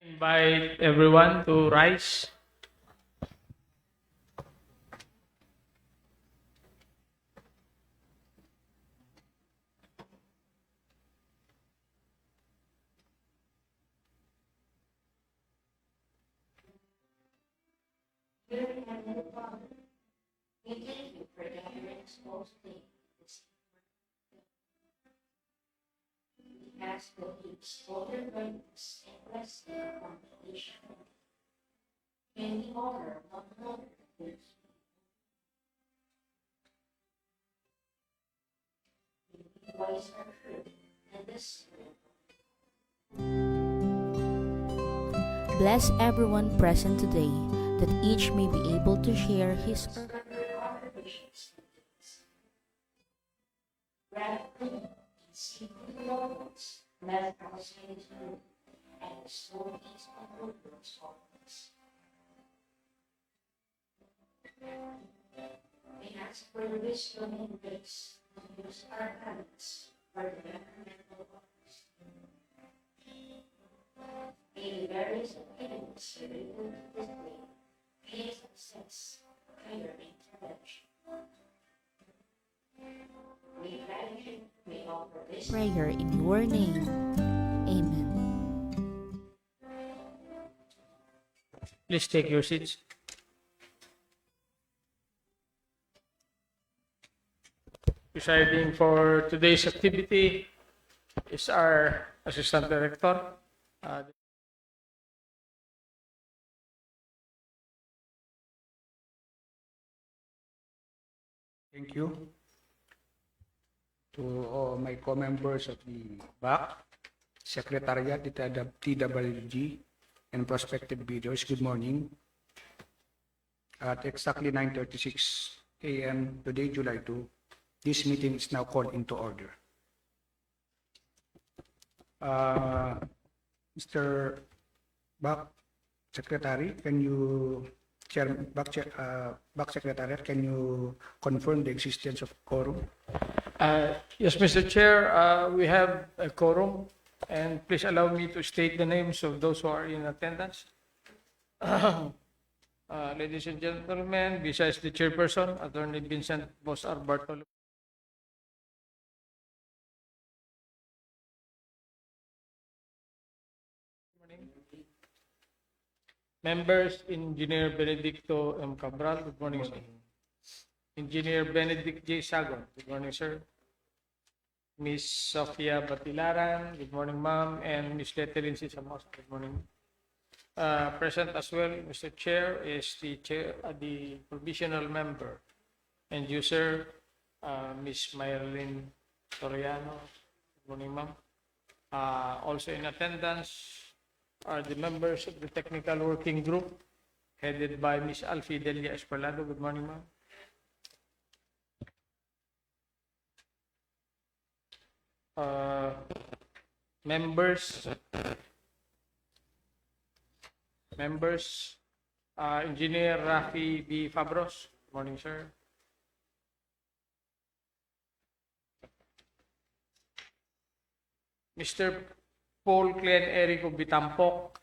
Invite everyone to rise. Very Heavenly Father, we thank you for gathering us all today. We ask that you restore their greatness and bless their congregation. May we honor one another with voice and truth and this Bless everyone present today, that each may be able to share his or congregations. Radically and secret developments, let our saints move and restore peace and goodness for us. We ask for wisdom and grace to use our talents for the betterment of others. May the various activities related to this day pay success, prayer, and intervention. We gratitude, we offer this prayer in your name. Amen. Please take your seats. Presiding for today's activity is our Assistant Director. Thank you to all my co-members of the BAC, Secretariat, the TWG, and prospective bidders. Good morning. At exactly 9:36 a.m. today, July 2, this meeting is now called into order. Mr. BAC Secretary, can you BAC Secretariat, can you confirm the existence of quorum? Yes, Mr. Chair, we have a quorum, and please allow me to state the names of those who are in attendance. Ladies and gentlemen, besides the chairperson, Attorney Vincent Bosar Bartolo. Members, Engineer Benedicto M. Cabral, good morning, sir. Engineer Benedict J. Sagon, good morning, sir. Miss Sofia Batilaran, good morning, ma'am. And Miss Lethelin Sisamos, good morning. Present as well, Mr. Chair, is the provisional member and user, Miss Maylene Soriano, good morning, ma'am. Also in attendance are the members of the technical working group headed by Miss Alfie Delia Esperlado. Good morning, ma'am. Members, Engineer Rafi B. Fabros. Good morning, sir. Mr. Paul Clen Erico Bitampok.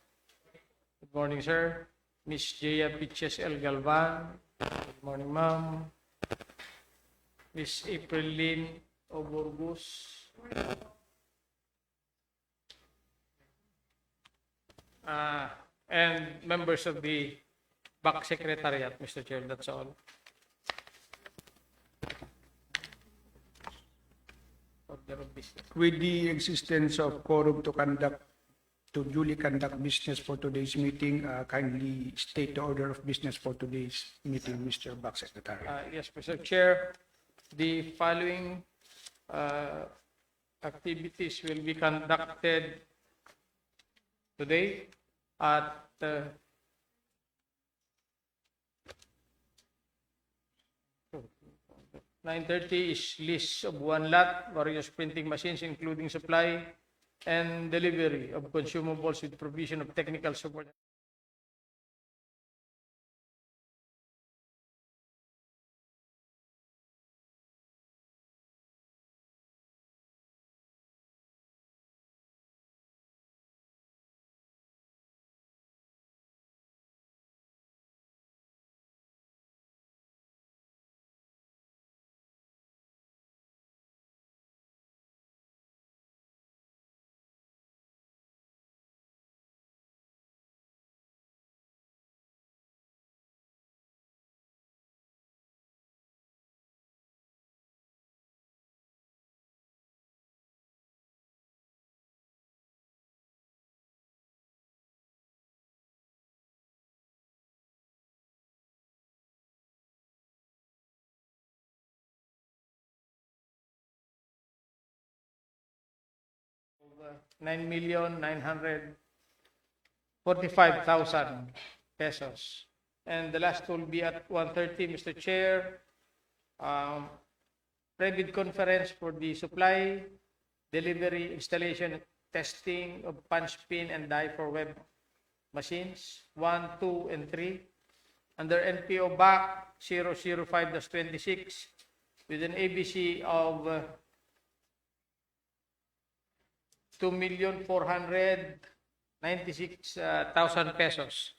Good morning, sir. Miss Jaya Piches L. Galvan. Good morning, ma'am. Miss April Lynn Oborgus. And members of the BAC Secretariat, Mr. Chair, that's all. Order of business. With the existence of quorum to duly conduct business for today's meeting, kindly state the order of business for today's meeting, Mr. BAC Secretary. Yes, Mr. Chair, the following activities will be conducted today at 9:30 is list of one lot, various printing machines including supply and delivery of consumables with provision of technical support. 9,945,000 pesos. And the last will be at 1:30, Mr. Chair. Private conference for the supply, delivery, installation, testing of punch pin and die for web machines 1, 2, and 3 under NPO BAC 005-26 with an ABC of 2,496,000 pesos.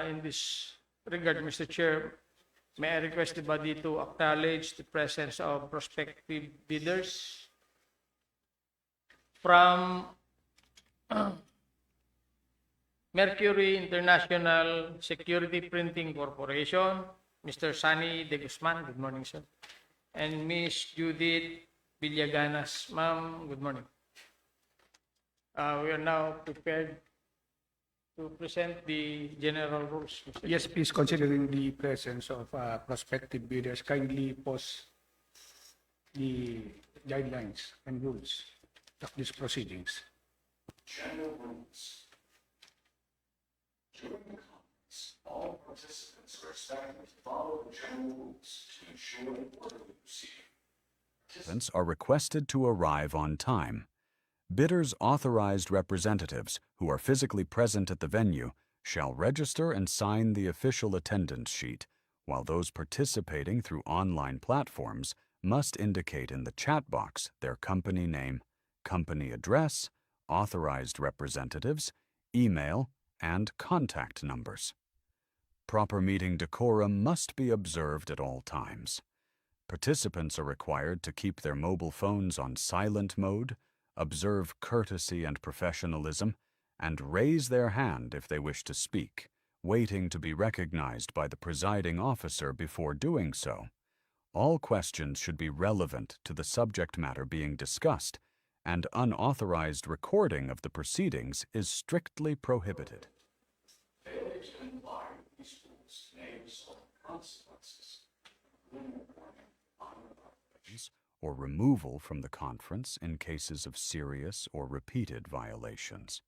In this regard, Mr. Chair, may I request the body to acknowledge the presence of prospective bidders from Mercury International Security Printing Corporation, Mr. Sunny De Guzman, good morning, sir, and Ms. Judith Villaganas. Ma'am, good morning. We are now prepared to present the general rules, Mr. Chair. Yes, please, considering the presence of prospective bidders, kindly post the guidelines and rules of these proceedings. General rules. During the conference, all participants are expected to follow the general rules to ensure an orderly proceeding. Participants are requested to arrive on time. Bidders' authorized representatives who are physically present at the venue shall register and sign the official attendance sheet, while those participating through online platforms must indicate in the chat box their company name, company address, authorized representatives, email, and contact numbers. Proper meeting decorum must be observed at all times. Participants are required to keep their mobile phones on silent mode, observe courtesy and professionalism, and raise their hand if they wish to speak, waiting to be recognized by the presiding officer before doing so. All questions should be relevant to the subject matter being discussed, and unauthorized recording of the proceedings is strictly prohibited. Failure to comply with these rules may result in consequences, including warning, or removal from the conference in cases of serious or repeated violations.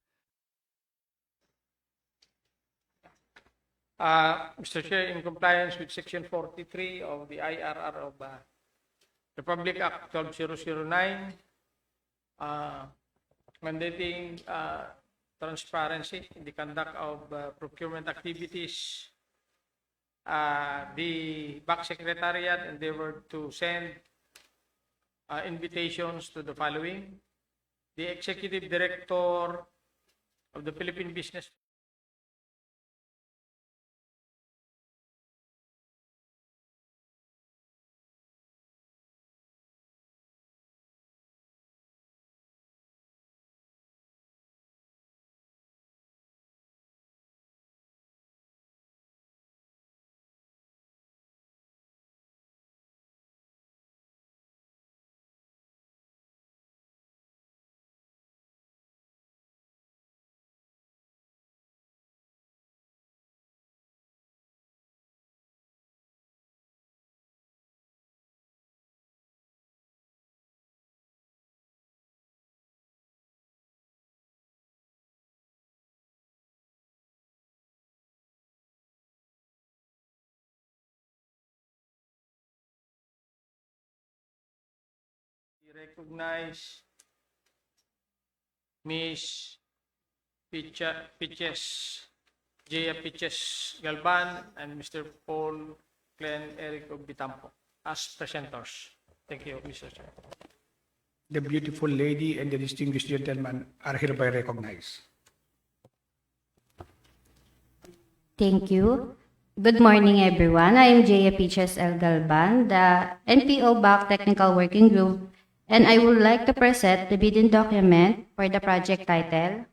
Mr. Chair, in compliance with Section 43 of the IRR of Republic Act 12009, mandating transparency in the conduct of procurement activities, the BAC Secretariat endeavored to send invitations to the following: the Executive Director of the Philippine Business recognize Ms. Jaya Piches Galban and Mr. Paul Glenn Eric Bitampo as presenters. Thank you, Mr. Chair. The beautiful lady and the distinguished gentleman are hereby recognized. Thank you. Good morning, everyone. I am Jaya Piches L. Galban, the NPO BAC Technical Working Group, and I would like to present the bidding document for the project title,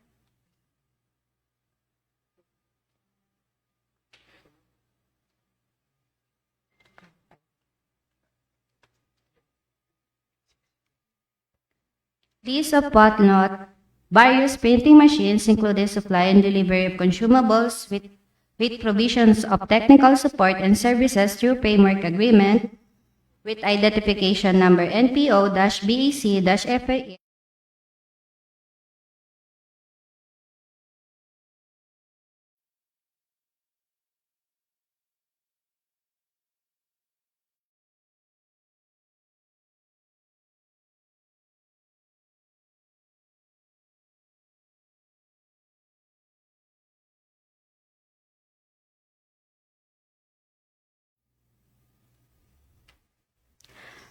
List of whatnot, various printing machines, including supply and delivery of consumables with with provisions of technical support and services through framework agreement with identification number NPO-BAC-FA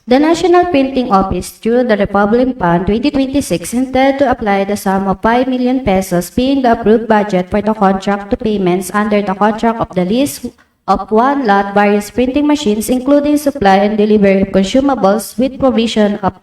The National Printing Office, through the Republic Fund 2026, intended to apply the sum of 5 million pesos being the approved budget for the contract to payments under the contract of the lease of one lot various printing machines, including supply and delivery of consumables with provision of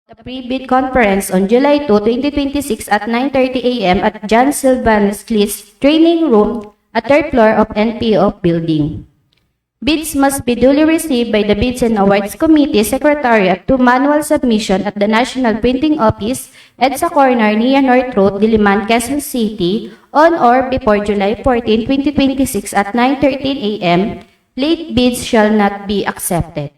the pre-bid conference on July 2, 2026 at 9:30 a.m. at John Sylvanus Clis Training Room at 3rd floor of NPO building. Bids must be duly received by the Bids and Awards Committee Secretariat to manual submission at the National Printing Office, EDSA Corner, Nia North Road, Diliman, Quezon City, on or before July 14, 2026 at 9:13 a.m. Late bids shall not be accepted.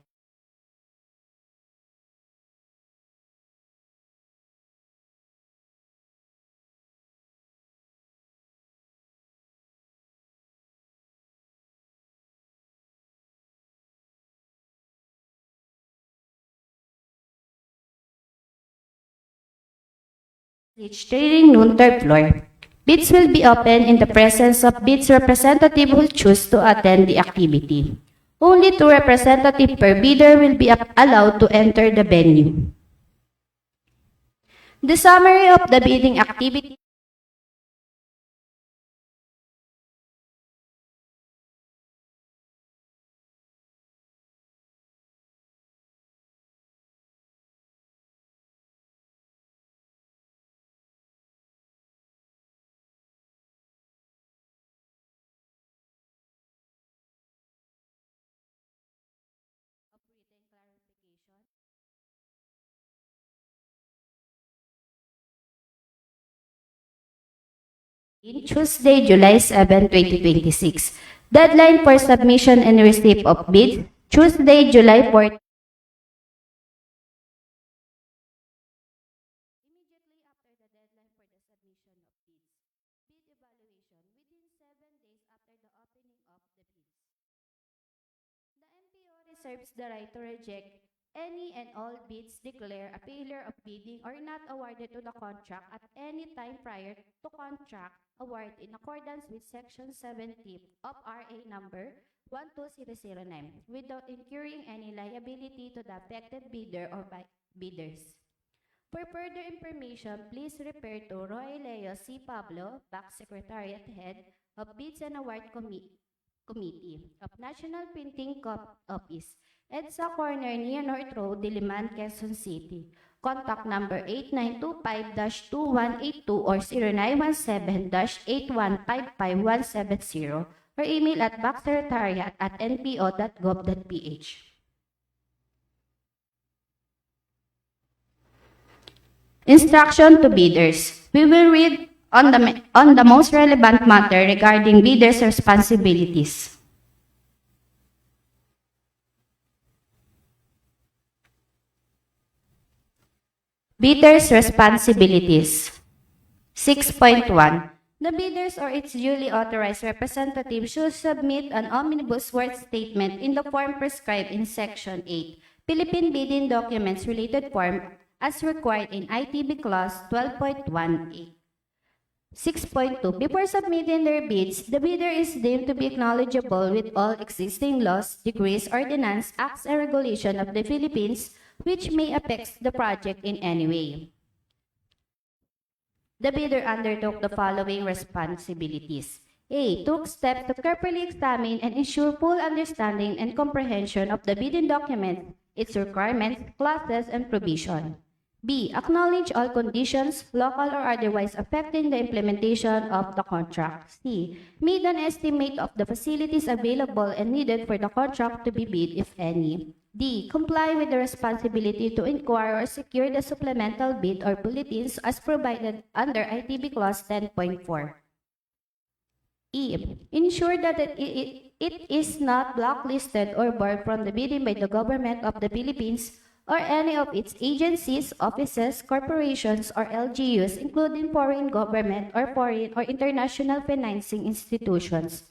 Each trading noon, 3rd floor. Bids will be open in the presence of bids representative who choose to attend the activity. Only 2 representatives per bidder will be allowed to enter the venue. The summary of the bidding activity. Tuesday, July 7, 2026. Deadline for submission and receipt of bids, Tuesday, July 4. Immediately after the deadline for the submission of bids, bid evaluation within 7 days after the opening of the bids. The MPO reserves the right to reject any and all bids, declare a failure of bidding or not awarded to the contract at any time prior to contract award in accordance with Section 70 of RA number 12009 without incurring any liability to the affected bidder or bidders. For further information, please refer to Roy Leo C. Pablo, Back Secretariat Head of Bids and Award Committee of National Printing Office, EDSA Corner, Nia North Road, Diliman, Quezon City. Contact number 8925-2182 or 0917-8155170 or email at backsecretariat@npo.gov.ph. Instruction to bidders. We will read on the most relevant matter regarding bidders' responsibilities. Bidders' responsibilities. 6.1. The bidders or its duly authorized representative should submit an omnibus worth statement in the form prescribed in Section 8, Philippine Bidding Documents Related Form, as required in ITB Clause 12.18. 6.2. Before submitting their bids, the bidder is deemed to be acknowledgeable with all existing laws, decrees, ordinances, acts, and regulations of the Philippines which may affect the project in any way. The bidder undertook the following responsibilities. A. Took steps to carefully examine and ensure full understanding and comprehension of the bidding document, its requirements, clauses, and provision. B. Acknowledge all conditions, local or otherwise, affecting the implementation of the contract. C. Made an estimate of the facilities available and needed for the contract to be bid, if any. D. Comply with the responsibility to inquire or secure the supplemental bid or bulletins as provided under ITB Clause 10.4. E. Ensure that it is not blacklisted or barred from the bidding by the government of the Philippines or any of its agencies, offices, corporations, or LGUs, including foreign government or foreign or international financing institutions,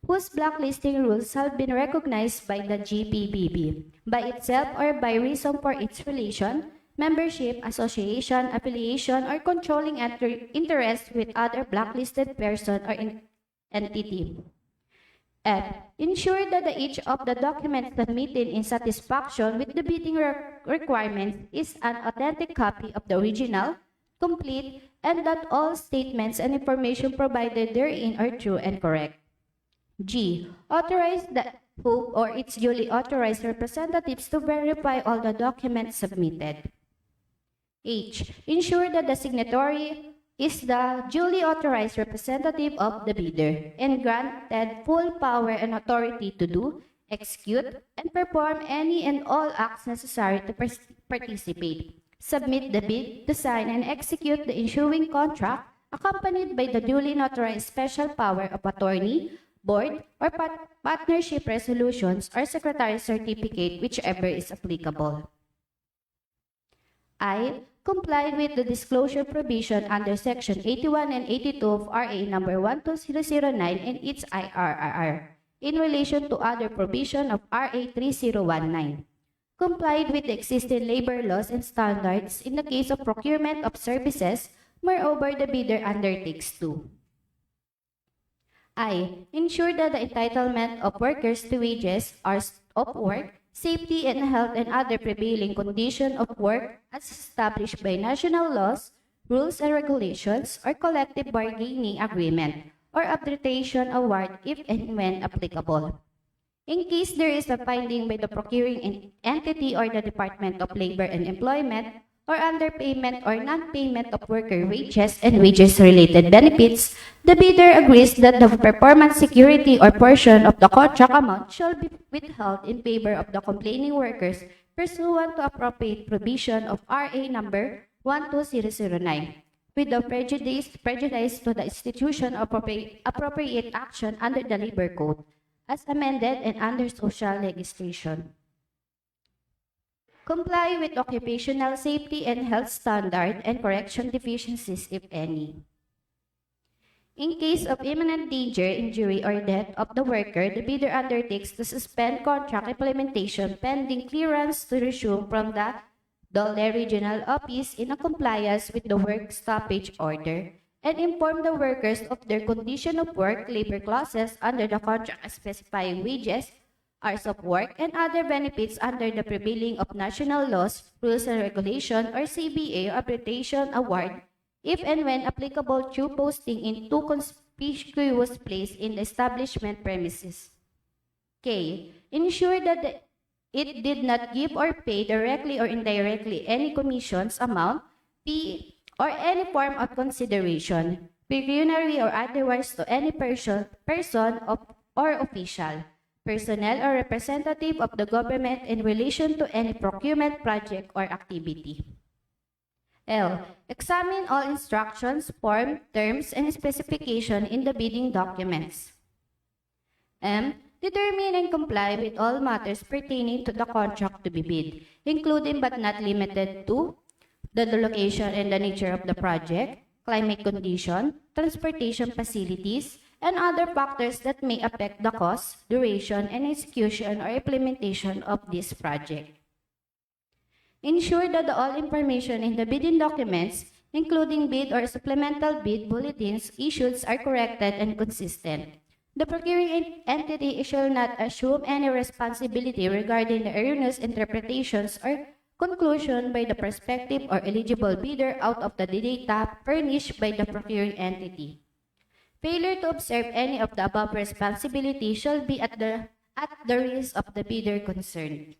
whose blacklisting rules have been recognized by the GPBB, by itself or by reason for its relation, membership, association, affiliation, or controlling interest with other blacklisted person or entity. F. Ensure that each of the documents submitted in satisfaction with the bidding requirements is an authentic copy of the original, complete, and that all statements and information provided therein are true and correct. G. Authorize the who or its duly authorized representatives to verify all the documents submitted. H. Ensure that the signatory is the duly authorized representative of the bidder and granted full power and authority to do, execute, and perform any and all acts necessary to participate. Submit the bid, to sign, and execute the ensuing contract accompanied by the duly notarized special power of attorney, board, or partnership resolutions or secretary's certificate, whichever is applicable. I. Comply with the disclosure provision under Section 81 and 82 of RA number 12009 and its IRRR in relation to other provision of RA 3019. Complied with the existing labor laws and standards in the case of procurement of services, moreover the bidder undertakes to. I. Ensure that the entitlement of workers to wages, hours of work, safety and health and other prevailing condition of work as established by national laws, rules and regulations, or collective bargaining agreement, or arbitration award if and when applicable. In case there is a finding by the procuring entity or the Department of Labor and Employment, or underpayment or non-payment of worker wages and wages-related benefits, the bidder agrees that the performance security or portion of the contract amount shall be withheld in favor of the complaining workers pursuant to appropriate provision of RA number 12009, without prejudice to the institution of appropriate action under the Labor Code, as amended and under social legislation. Comply with occupational safety and health standard and correction deficiencies, if any. In case of imminent danger, injury, or death of the worker, the bidder undertakes to suspend contract implementation pending clearance to resume from the Dole Regional Office in compliance with the work stoppage order and inform the workers of their condition of work, labor clauses under the contract specifying wages, hours of work, and other benefits under the prevailing of national laws, rules and regulation, or CBA arbitration award, if and when applicable through posting in two conspicuous place in the establishment premises. K. Ensure that it did not give or pay directly or indirectly any commissions, amount, fee, or any form of consideration, pecuniary or otherwise, to any person or official, personnel, or representative of the government in relation to any procurement project or activity. L. Examine all instructions, form, terms, and specification in the bidding documents. M. Determine and comply with all matters pertaining to the contract to be bid, including but not limited to the location and the nature of the project, climate condition, transportation facilities, and other factors that may affect the cost, duration, and execution or implementation of this project. Ensure that all information in the bidding documents, including bid or supplemental bid bulletins issued, are corrected and consistent. The procuring entity shall not assume any responsibility regarding the erroneous interpretations or conclusion by the prospective or eligible bidder out of the data furnished by the procuring entity. Failure to observe any of the above responsibilities shall be at the risk of the bidder concerned.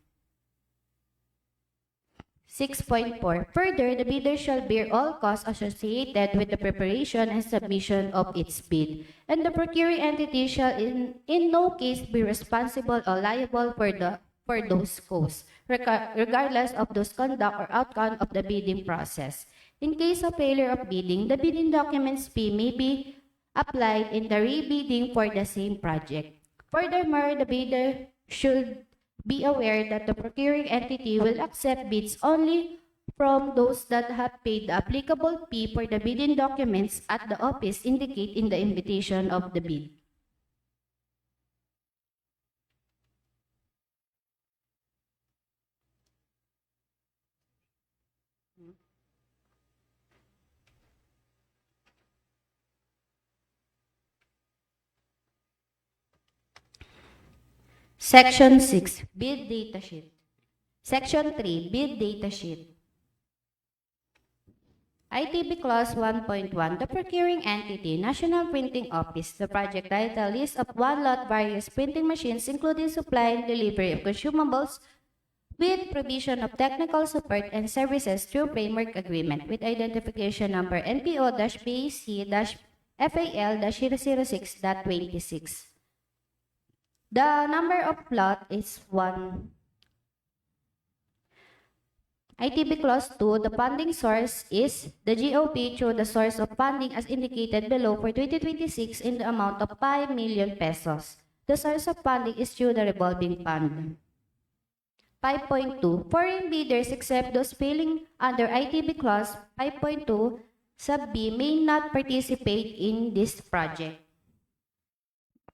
6.4. Further, the bidder shall bear all costs associated with the preparation and submission of its bid, and the procuring entity shall in no case be responsible or liable for those costs, regardless of those conduct or outcome of the bidding process. In case of failure of bidding, the bidding documents fee may be applied in the rebidding for the same project. Furthermore, the bidder should be aware that the procuring entity will accept bids only from those that have paid the applicable fee for the bidding documents at the office indicated in the invitation of the bid. Section 6, Bid Data Sheet. Section 3, Bid Data Sheet. ITB Clause 1.1, the procuring entity, National Printing Office, the project title, list of one lot various printing machines, including supply and delivery of consumables with provision of technical support and services through framework agreement with identification number NPO-BAC-FAL-006.26. The number of plot is 1. ITB Clause 2, the funding source is the GOP through the source of funding as indicated below for 2026 in the amount of 5 million pesos. The source of funding is through the revolving fund. 5.2. Foreign bidders except those falling under ITB Clause 5.2 sub B may not participate in this project.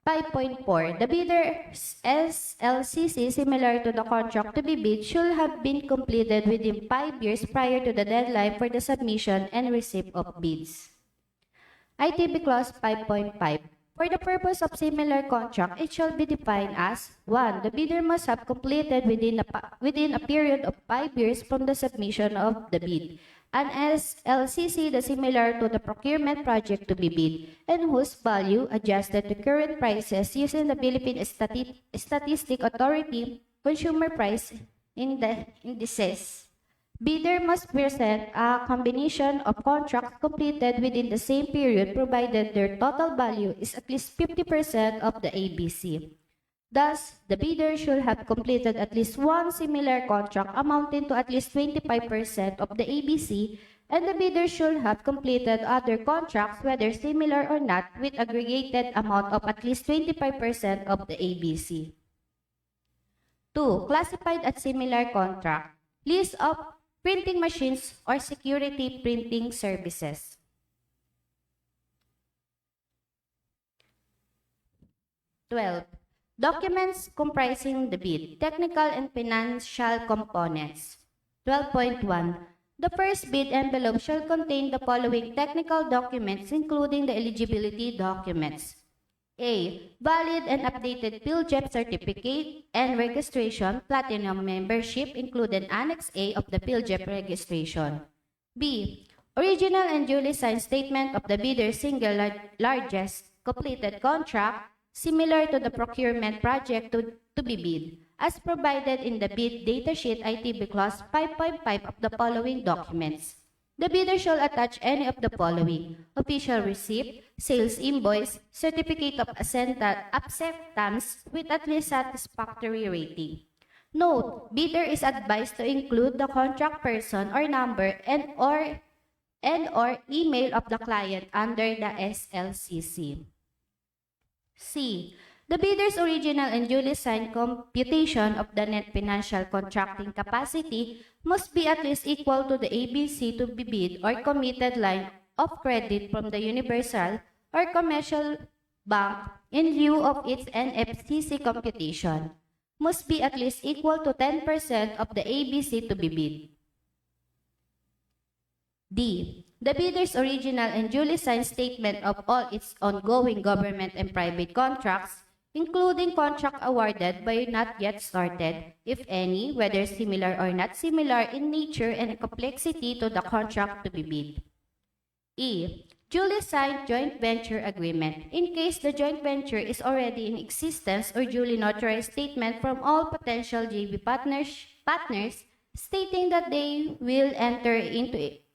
5.4. The bidder's SLCC similar to the contract to be bid should have been completed within 5 years prior to the deadline for the submission and receipt of bids. ITB Clause 5.5. For the purpose of similar contract, it shall be defined as 1. The bidder must have completed within a period of 5 years from the submission of the bid an SLCC the similar to the procurement project to be bid and whose value adjusted to current prices using the Philippine Statistic Authority consumer price indices. Bidder must present a combination of contracts completed within the same period provided their total value is at least 50% of the ABC. Thus, the bidder should have completed at least one similar contract amounting to at least 25% of the ABC, and the bidder should have completed other contracts, whether similar or not, with aggregated amount of at least 25% of the ABC. 2. Classified as similar contract. List of printing machines or security printing services. 12. Documents comprising the bid, technical and financial components. 12.1. The first bid envelope shall contain the following technical documents, including the eligibility documents. A. Valid and updated PhilJEP certificate and registration, platinum membership, including Annex A of the PhilJEP registration. B. Original and duly signed statement of the bidder's single largest completed contract, similar to the procurement project to be bid, as provided in the bid datasheet ITB Clause 5.5 of the following documents. The bidder shall attach any of the following: official receipt, sales invoice, certificate of acceptance with at least satisfactory rating. Note, bidder is advised to include the contract person or number and or email of the client under the SLCC. C. The bidder's original and duly signed computation of the net financial contracting capacity must be at least equal to the ABC to be bid or committed line of credit from the universal or commercial bank in lieu of its NFCC computation. Must be at least equal to 10% of the ABC to be bid. D. The bidder's original and duly signed statement of all its ongoing government and private contracts, including contract awarded but not yet started, if any, whether similar or not similar in nature and complexity to the contract to be bid. E. Duly signed joint venture agreement. In case the joint venture is already in existence or duly notarized statement from all potential JV partners stating that they will enter into it.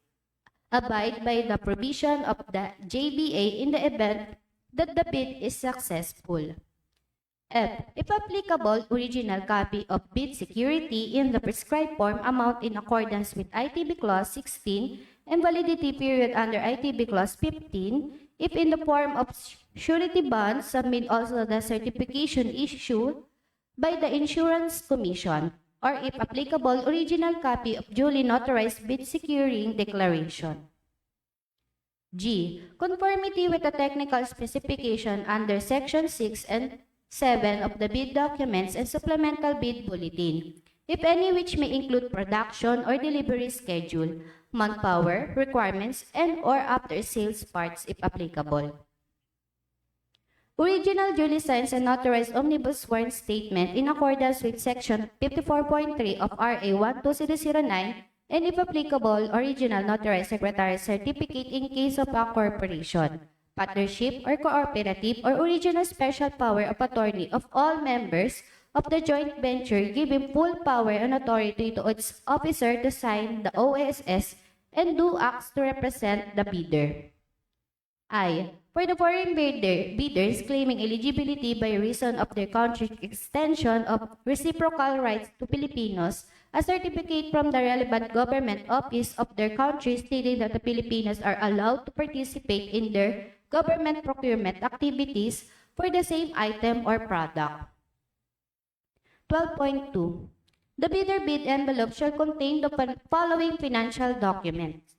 Abide by the provision of the JBA in the event that the bid is successful. F. If applicable, original copy of bid security in the prescribed form amount in accordance with ITB Clause 16 and validity period under ITB Clause 15. If in the form of surety bonds, submit also the certification issued by the Insurance Commission, or if applicable, original copy of duly notarized bid securing declaration. G. Conformity with the technical specification under Section 6 and 7 of the bid documents and supplemental bid bulletin, if any which may include production or delivery schedule, manpower, requirements, and or after-sales parts if applicable. Original duly signed and notarized omnibus sworn statement in accordance with Section 54.3 of RA 12009 and if applicable, original notarized secretary certificate in case of a corporation, partnership or cooperative or original special power of attorney of all members of the joint venture, giving full power and authority to its officer to sign the OSS and do acts to represent the bidder. I. For the foreign bidders claiming eligibility by reason of their country's extension of reciprocal rights to Filipinos, a certificate from the relevant government office of their country stating that the Filipinos are allowed to participate in their government procurement activities for the same item or product. 12.2. The bidder bid envelope shall contain the following financial documents.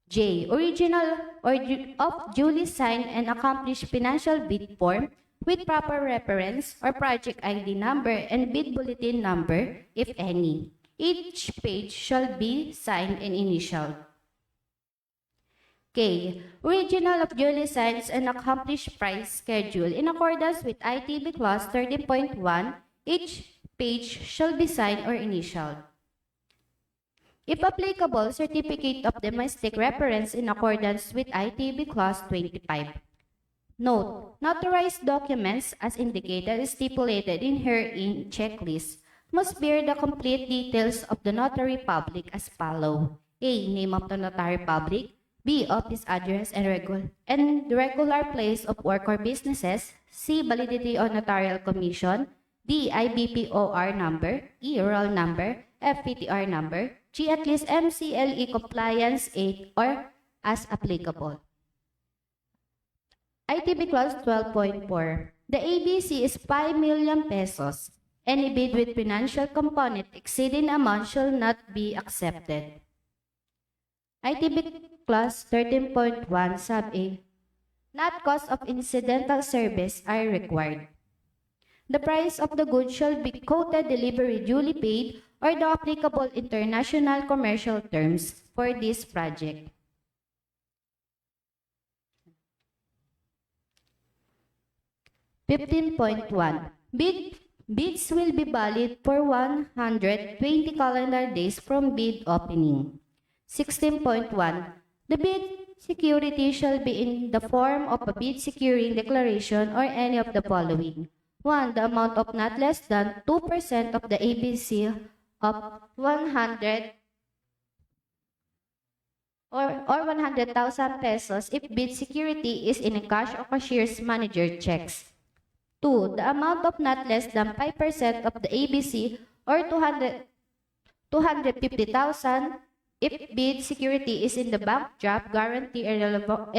J. Original of duly signed and accomplished financial bid form with proper reference or project ID number and bid bulletin number, if any. Each page shall be signed and initialed. K. Original of duly signed and accomplished price schedule in accordance with ITB Clause 13.1. Each page shall be signed or initialed. If applicable, certificate of domestic reference in accordance with ITB Clause 25. Note, notarized documents as indicated stipulated in herein checklist must bear the complete details of the notary public as follow. A. Name of the notary public. B. Office address and regular place of work or businesses. C. Validity of notarial commission. D. IBPOR number. E. roll number. F. PTR number. G. At least MCLE compliance 8 or as applicable. ITB Clause 12.4. The ABC is 5 million pesos. Any bid with financial component exceeding amount shall not be accepted. ITB Clause 13.1 Sub A. Not cost of incidental service are required. The price of the goods shall be quoted delivery duly paid or the applicable international commercial terms for this project. Bids will be valid for 120 calendar days from bid opening. 16.1. The bid security shall be in the form of a bid securing declaration or any of the following. 1. The amount of not less than 2% of the ABC of 100 or 100,000 pesos if bid security is in cash or cashier's manager checks. 2. The amount of not less than 5% of the ABC or 250,000 if bid security is in the bank draft, guarantee, irrevocable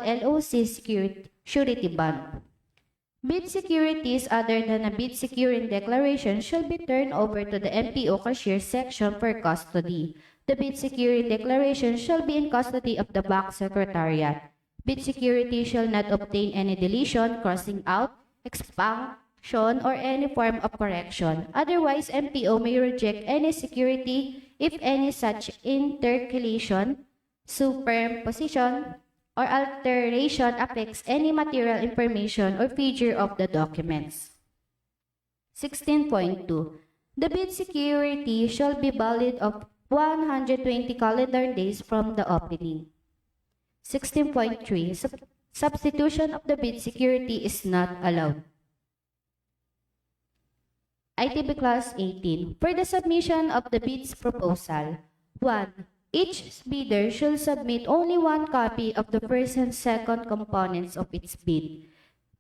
LOC surety bond. Bid securities other than a bid securing declaration shall be turned over to the MPO cashier section for custody. The bid securing declaration shall be in custody of the bank secretariat. Bid security shall not obtain any deletion, crossing out, expansion, or any form of correction. Otherwise, MPO may reject any security if any such intercalation, superimposition, or alteration affects any material information or feature of the documents. 16.2. The bid security shall be valid of 120 calendar days from the opening. 16.3. Substitution of the bid security is not allowed. ITB Clause 18. For the submission of the bid's proposal, 1. Each bidder shall submit only one copy of the first and second components of its bid.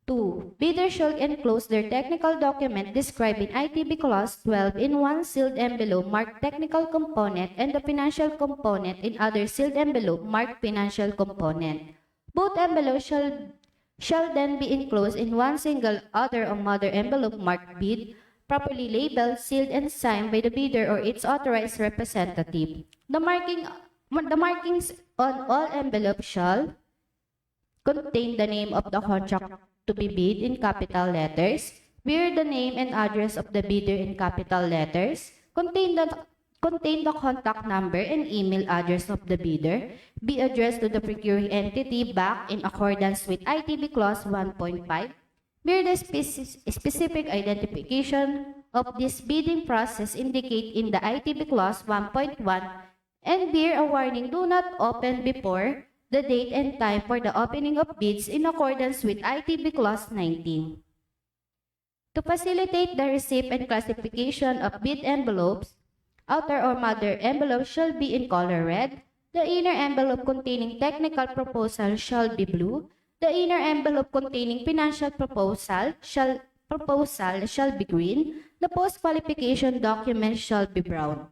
2. Bidder shall enclose their technical document described in ITB Clause 12 in one sealed envelope marked technical component and the financial component in other sealed envelope marked financial component. Both envelopes shall then be enclosed in one single other or mother envelope marked bid, properly labeled, sealed, and signed by the bidder or its authorized representative. The markings on all envelopes shall contain the name of the contract to be bid in capital letters, bear the name and address of the bidder in capital letters, contain the contact number and email address of the bidder, be addressed to the procuring entity back in accordance with ITB Clause 1.5, bear the specific identification of this bidding process indicate in the ITB Clause 1.1, and bear a warning do not open before the date and time for the opening of bids in accordance with ITB Clause 19. To facilitate the receipt and classification of bid envelopes, outer or mother envelope shall be in color red. The inner envelope containing technical proposal shall be blue. The inner envelope containing financial proposal shall be green. The post-qualification document shall be brown.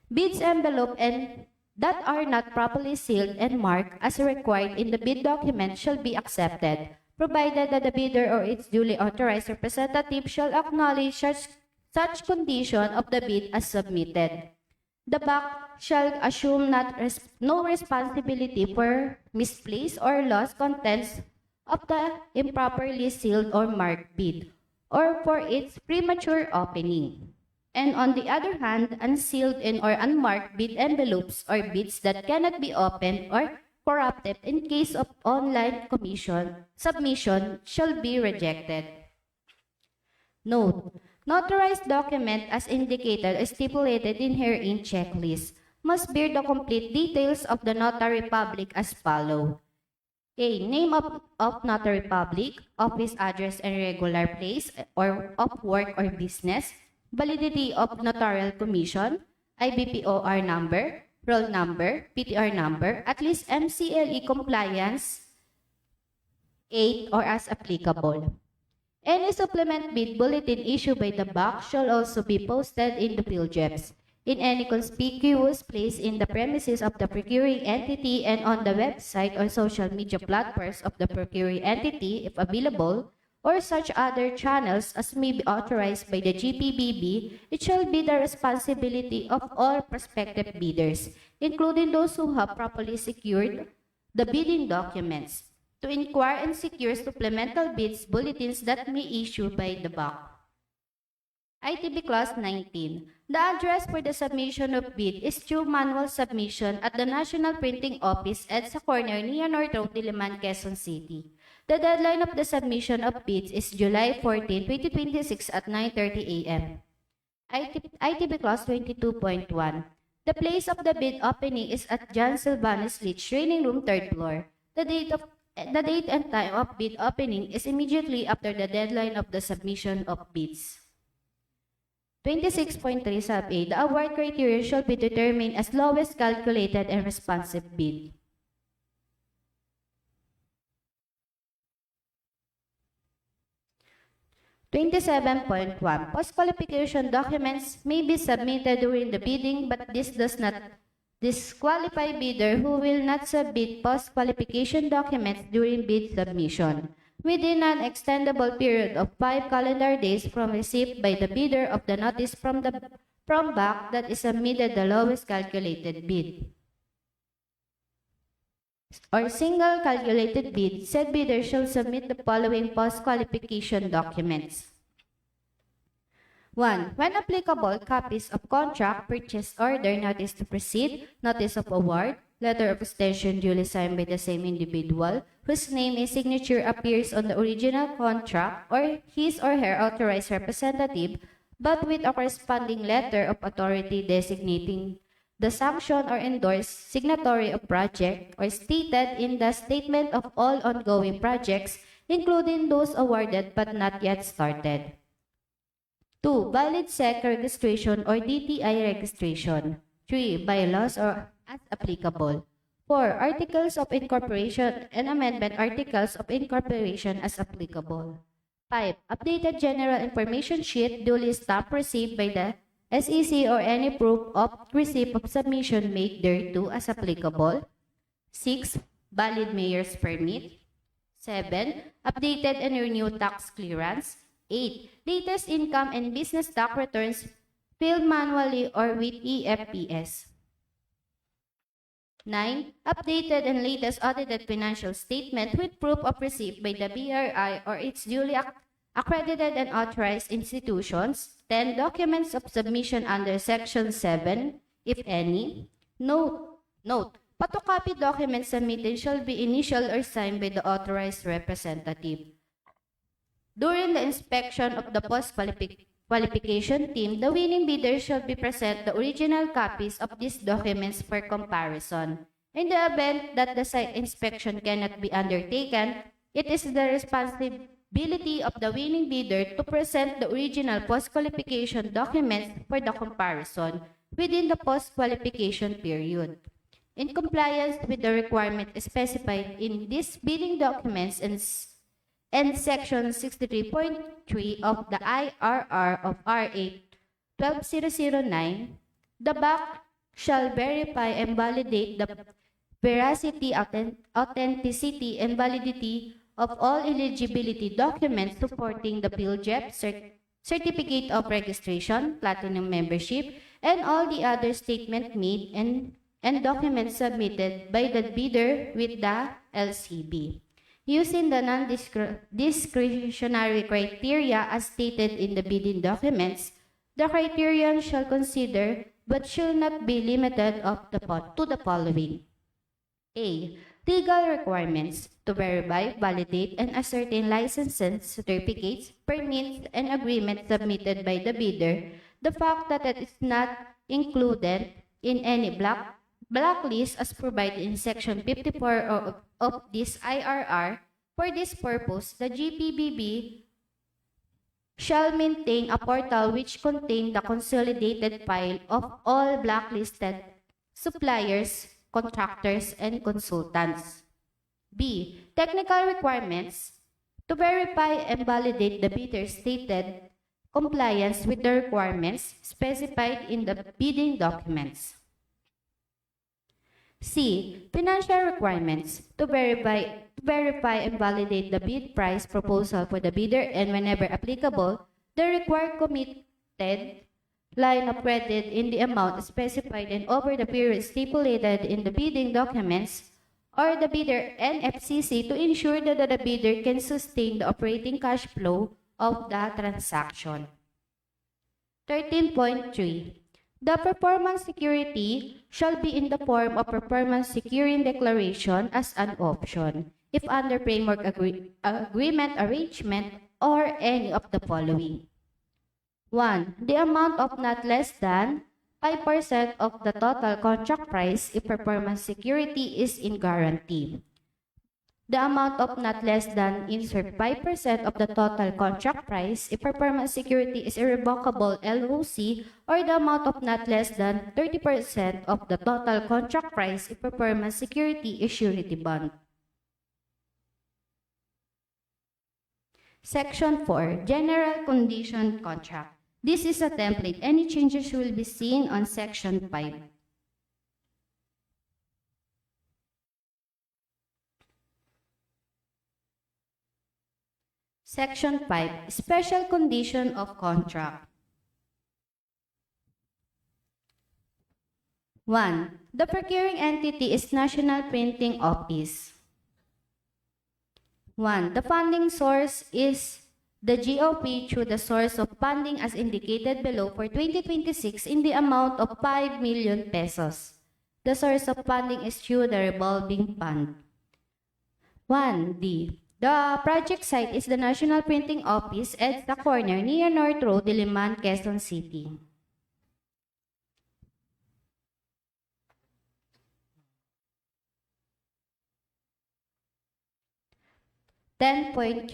Bids envelope and that are not properly sealed and marked as required in the bid document shall be accepted, provided that the bidder or its duly authorized representative shall acknowledge such condition of the bid as submitted. The BAC shall assume no responsibility for misplaced or lost contents of the improperly sealed or marked bid, or for its premature opening. And on the other hand, unsealed and or unmarked bid envelopes or bids that cannot be opened or corrupted in case of online submission shall be rejected. Note: notarized document as indicated or stipulated in herein checklist must bear the complete details of the notary public as follow. A. Name of notary public, office address and regular place or of work or business, validity of notarial commission, IBPOR number, roll number, PTR number, at least MCLE compliance 8 or as applicable. Any supplement bid bulletin issued by the BAC shall also be posted in the PhilJeps in any conspicuous place in the premises of the procuring entity and on the website or social media platforms of the procuring entity if available, or such other channels as may be authorized by the GPBB. It shall be the responsibility of all prospective bidders, including those who have properly secured the bidding documents, to inquire and secure supplemental bids bulletins that may issue by the BAC. ITB Clause 19. The address for the submission of bid is through manual submission at the National Printing Office, EDSA Corner, near North Road, Diliman, Quezon City. The deadline of the submission of bids is July 14, 2026 at 9:30 a.m. ITB Clause 22.1. The place of the bid opening is at John Silvanus Leach, Training Room, 3rd floor. The date and time of bid opening is immediately after the deadline of the submission of bids. 26.3 sub A. The award criteria shall be determined as lowest calculated and responsive bid. (27.1) Post-qualification documents may be submitted during the bidding, but this does not disqualify bidder who will not submit post-qualification documents during bid submission within an extendable period of 5 calendar days from receipt by the bidder of the notice from BAC that is submitted the lowest calculated bid or single calculated bid. Said bidder shall submit the following post-qualification documents. 1. When applicable, copies of contract, purchase order, notice to proceed, notice of award, letter of extension duly signed by the same individual whose name and signature appears on the original contract or his or her authorized representative, but with a corresponding letter of authority designating the sanction or endorsed signatory of project or stated in the statement of all ongoing projects, including those awarded but not yet started. 2. Valid SEC registration or DTI registration. 3. Bylaws or as applicable. 4. Articles of incorporation and amendment articles of incorporation as applicable. 5. Updated general information sheet duly stamped received by the SEC or any proof of receipt of submission made thereto as applicable. 6. Valid mayor's permit. 7. Updated and renewed tax clearance. 8. Latest income and business tax returns filed manually or with EFPS. 9. Updated and latest audited financial statement with proof of receipt by the BRI or its duly accredited and authorized institutions. 10. Documents of submission under Section 7, if any. Note. Photocopy documents submitted shall be initialed or signed by the authorized representative. During the inspection of the post-qualification team, the winning bidder shall be present the original copies of these documents for comparison. In the event that the site inspection cannot be undertaken, it is the ability of the winning bidder to present the original post-qualification documents for the comparison within the post-qualification period. In compliance with the requirement specified in these bidding documents and Section 63.3 of the IRR of RA 12009, the BAC shall verify and validate the veracity, authenticity, and validity of all eligibility documents supporting the PhilJEP Certificate of Registration, Platinum Membership, and all the other statements made and documents submitted by the bidder with the LCB. Using the non-discretionary criteria as stated in the bidding documents, the criterion shall consider but should not be limited to the following. A. Legal requirements to verify, validate, and ascertain licenses, certificates, permits, and agreements submitted by the bidder. The fact that it is not included in any blacklist as provided in Section 54 of this IRR. For this purpose, the GPBB shall maintain a portal which contains the consolidated file of all blacklisted suppliers, contractors, and consultants. B. Technical requirements to verify and validate the bidder's stated compliance with the requirements specified in the bidding documents. C. Financial requirements to verify and validate the bid price proposal for the bidder and, whenever applicable, the required committed line of credit in the amount specified and over the period stipulated in the bidding documents, or the bidder NFCC to ensure that the bidder can sustain the operating cash flow of the transaction. 13.3. The performance security shall be in the form of performance securing declaration as an option, if under framework agreement arrangement or any of the following. 1. The amount of not less than 5% of the total contract price if performance security is in guarantee. The amount of not less than insert 5% of the total contract price if performance security is irrevocable LOC, or the amount of not less than 30% of the total contract price if performance security is surety bond. Section 4. General Condition Contract. This is a template. Any changes will be seen on Section 5. Section 5. Special Condition of Contract. 1. The procuring entity is National Printing Office. 1. The funding source is the GOP through the source of funding as indicated below for 2026 in the amount of 5 million pesos. The source of funding is through the revolving fund. 1D. The project site is the National Printing Office at the corner near North Road, Diliman, Quezon City. 10.3.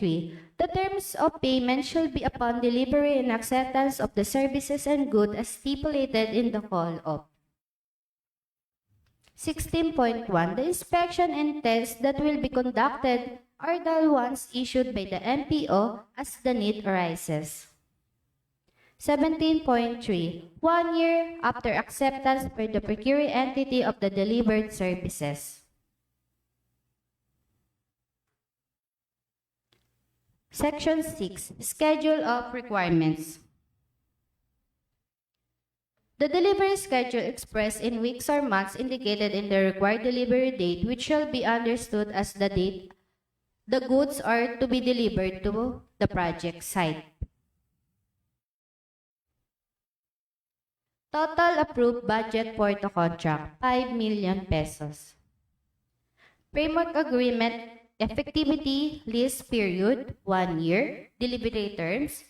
The terms of payment shall be upon delivery and acceptance of the services and goods as stipulated in the call-off. 16.1. The inspection and tests that will be conducted are the ones issued by the MPO as the need arises. 17.3. 1 year after acceptance by the procuring entity of the delivered services. Section 6. Schedule of Requirements. The delivery schedule expressed in weeks or months indicated in the required delivery date, which shall be understood as the date the goods are to be delivered to the project site. Total approved budget for the contract, 5 million pesos. Framework Agreement Effectivity Lease Period, 1 year. Delivery Terms.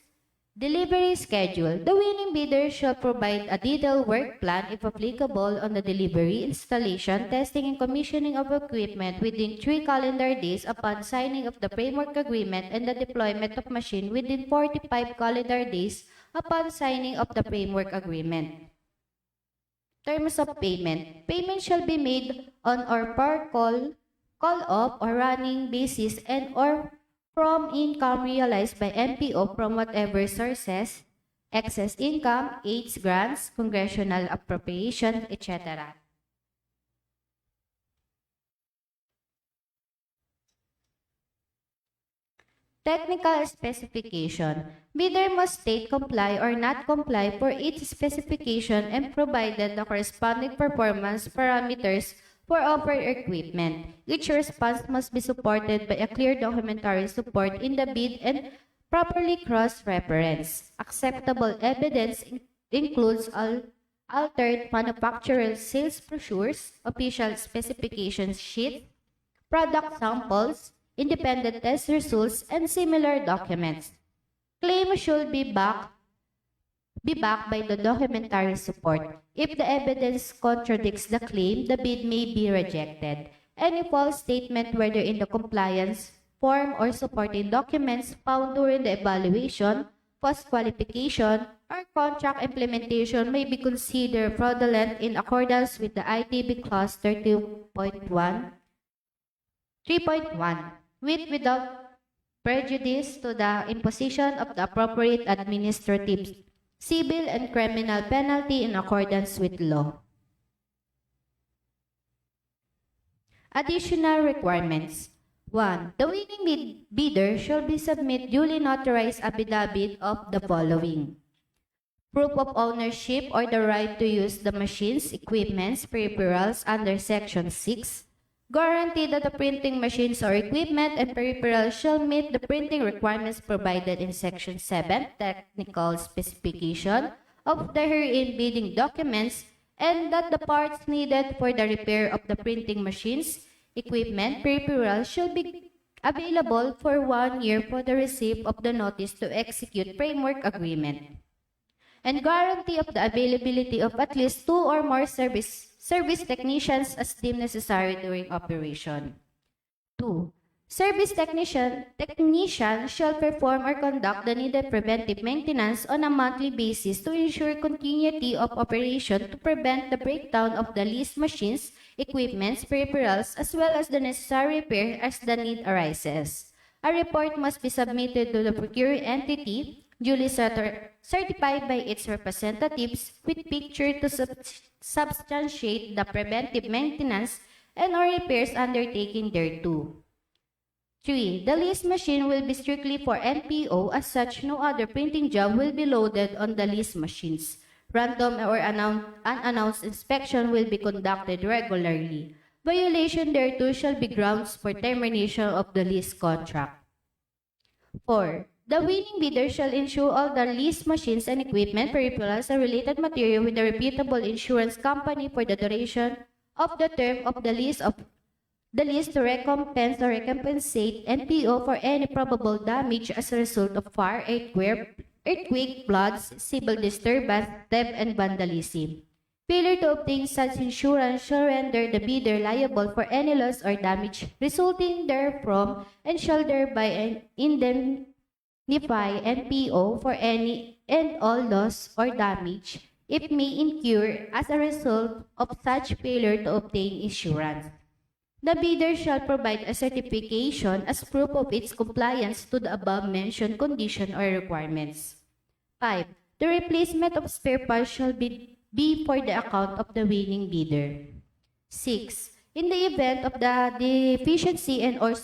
Delivery schedule. The winning bidder shall provide a detailed work plan, if applicable, on the delivery, installation, testing, and commissioning of equipment within 3 calendar days upon signing of the framework agreement, and the deployment of machine within 45 calendar days upon signing of the framework agreement. Terms of payment. Payment shall be made on or per call-off or running basis and or from income realized by MPO from whatever sources, excess income, aids, grants, congressional appropriation, etc. Technical specification. Bidder must state comply or not comply for each specification and provided the corresponding performance parameters for offered equipment. Each response must be supported by a clear documentary support in the bid and properly cross-reference. Acceptable evidence includes altered manufacturer sales brochures, official specification sheets, product samples, independent test results, and similar documents. Claim should be backed by the documentary support. If the evidence contradicts the claim, the bid may be rejected. Any false statement, whether in the compliance form or supporting documents found during the evaluation, post-qualification, or contract implementation may be considered fraudulent in accordance with the ITB Clause 3.1, without prejudice to the imposition of the appropriate administrative, civil, and criminal penalty in accordance with law. Additional requirements. 1. The winning bidder shall be submit duly notarized affidavit of the following: proof of ownership or the right to use the machines, equipments, peripherals under Section 6. Guarantee that the printing machines or equipment and peripherals shall meet the printing requirements provided in Section 7, technical specification of the herein bidding documents, and that the parts needed for the repair of the printing machines, equipment, peripherals shall be available for 1 year for the receipt of the notice to execute framework agreement. And guarantee of the availability of at least 2 or more service technicians as deemed necessary during operation. 2. Service technician shall perform or conduct the needed preventive maintenance on a monthly basis to ensure continuity of operation, to prevent the breakdown of the leased machines, equipments, peripherals, as well as the necessary repair as the need arises. A report must be submitted to the procuring entity, duly certified by its representatives, with picture to substantiate the preventive maintenance and or repairs undertaken thereto. 3. The leased machine will be strictly for NPO. As such, no other printing job will be loaded on the leased machines. Random or unannounced inspection will be conducted regularly. Violation thereto shall be grounds for termination of the lease contract. 4. The winning bidder shall insure all the leased machines and equipment, peripherals, and related material with a reputable insurance company for the duration of the term of the lease to recompense or recompensate NPO for any probable damage as a result of fire, earthquake, floods, civil disturbance, theft, and vandalism. Failure to obtain such insurance shall render the bidder liable for any loss or damage resulting therefrom, and shall thereby indemnify NPO for any and all loss or damage it may incur as a result of such failure to obtain insurance. The bidder shall provide a certification as proof of its compliance to the above-mentioned condition or requirements. 5. The replacement of spare parts shall be for the account of the winning bidder. 6. In the event of the deficiency and or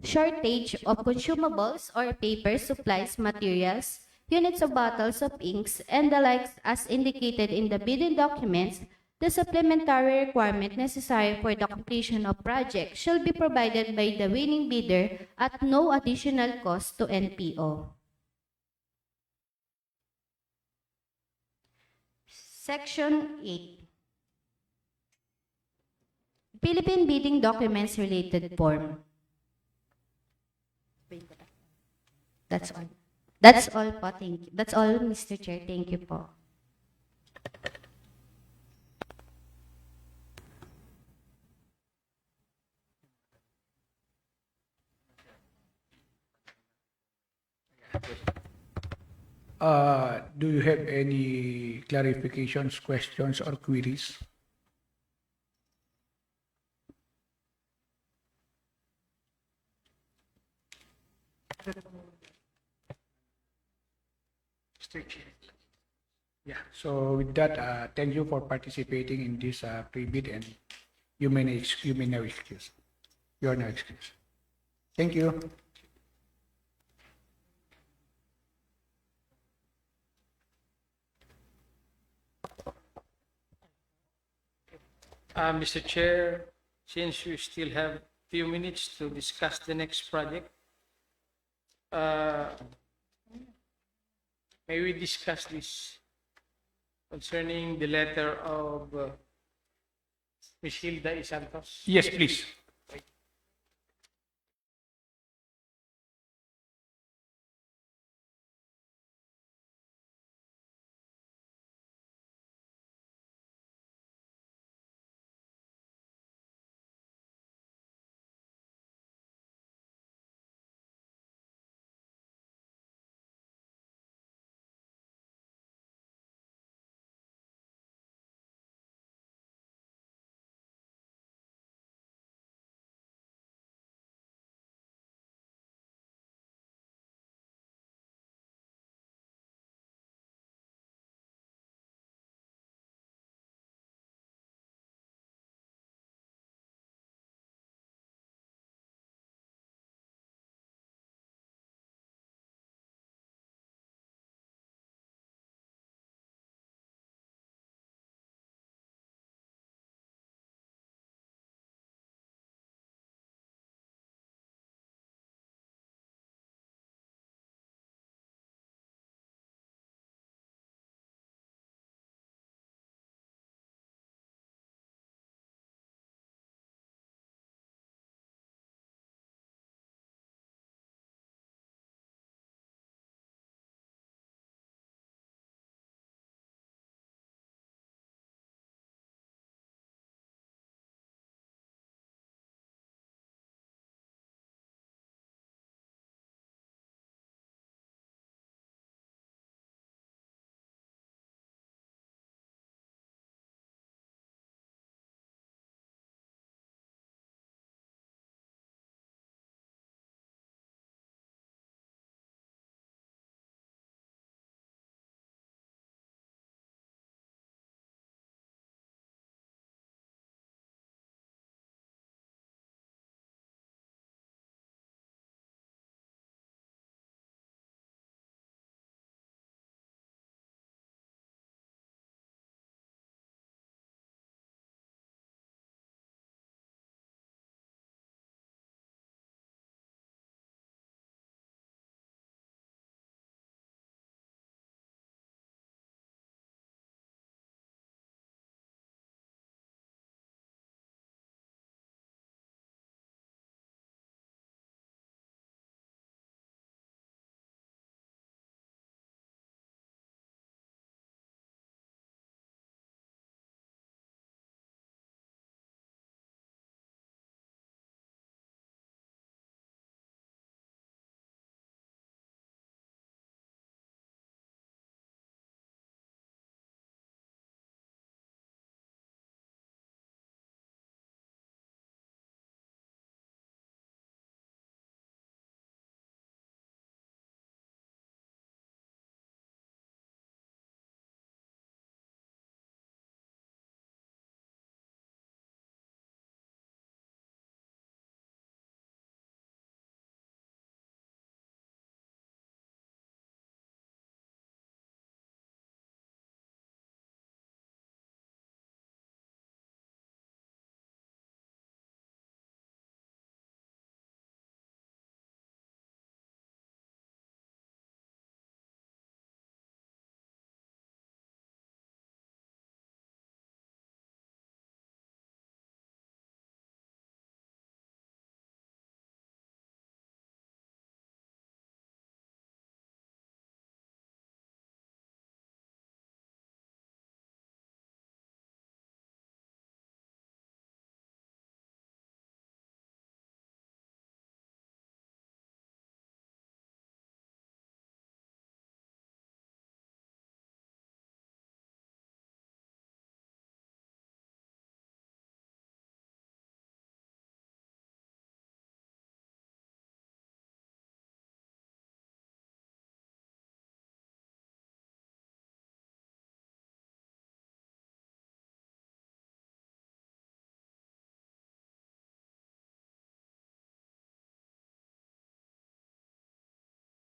shortage of consumables or paper, supplies, materials, units of bottles of inks, and the likes as indicated in the bidding documents, the supplementary requirement necessary for the completion of project shall be provided by the winning bidder at no additional cost to NPO. Section 8. Philippine Bidding Documents Related Form. That's all. That's all po. Thank you. That's all, Mr. Chair. Thank you po. Do you have any clarifications, questions, or queries? Mr. Chair. Yeah, so with that, thank you for participating in this pre-bid, and you may now excuse. You are now excused. Thank you. Mr. Chair, since we still have few minutes to discuss the next project, may we discuss this concerning the letter of Ms. Hilda E. Santos? Yes, please.